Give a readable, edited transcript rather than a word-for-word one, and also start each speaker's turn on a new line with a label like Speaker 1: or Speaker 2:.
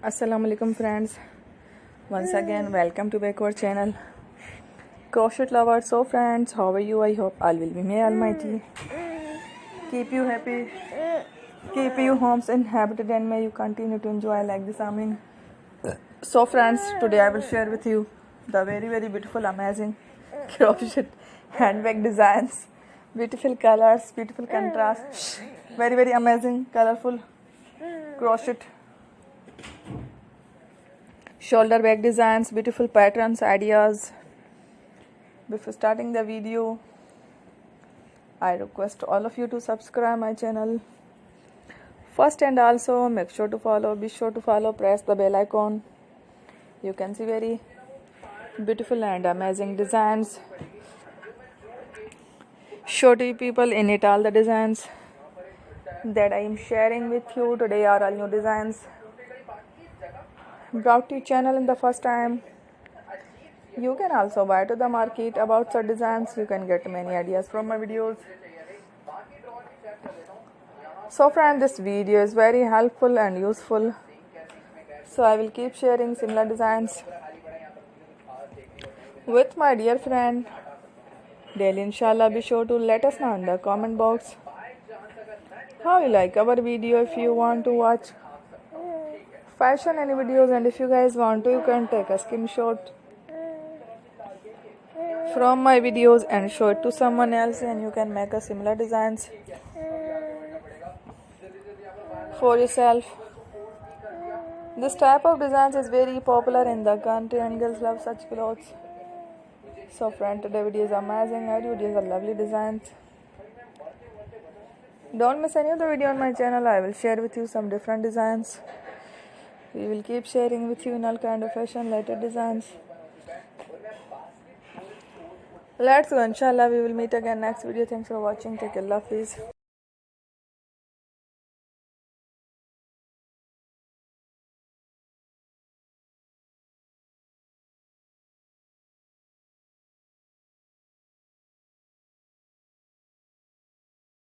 Speaker 1: Assalamu alaikum friends, once again welcome to back our channel Crochet lovers. So friends, how are you? I hope all will be may almighty keep you happy, keep you homes inhabited, and may you continue to enjoy like this amin. So friends, today I will share with you the very beautiful amazing crochet handbag designs, beautiful colors, beautiful contrast, very amazing colorful crochet shoulder bag designs, beautiful patterns, ideas. Before starting the video, I request all of you to subscribe my channel first, and also make sure to follow, be sure to follow, press the bell icon. You can see very beautiful and amazing designs. Show to you people in it all the designs that I am sharing with you today are all new designs brought to your channel in the first time. You can also buy to the market about such designs. You can get many ideas from my videos. So friend, this video is very helpful and useful, so I will keep sharing similar designs with my dear friend daily, inshallah. Be sure to let us know in the comment box how you like our video. If you want to watch fashion any videos, and if you guys want to, you can take a screenshot from my videos and show it to someone else, and you can make a similar designs for yourself. This type of designs is very popular in the country and girls love such clothes. So friend, today video is amazing and videos are lovely designs. Don't miss any of the video on my channel. I will share with you some different designs. We will keep sharing with you in all kind of fashion related designs. Let's go, inshallah. We will meet again next video. Thanks for watching. Take care. Allah Hafiz.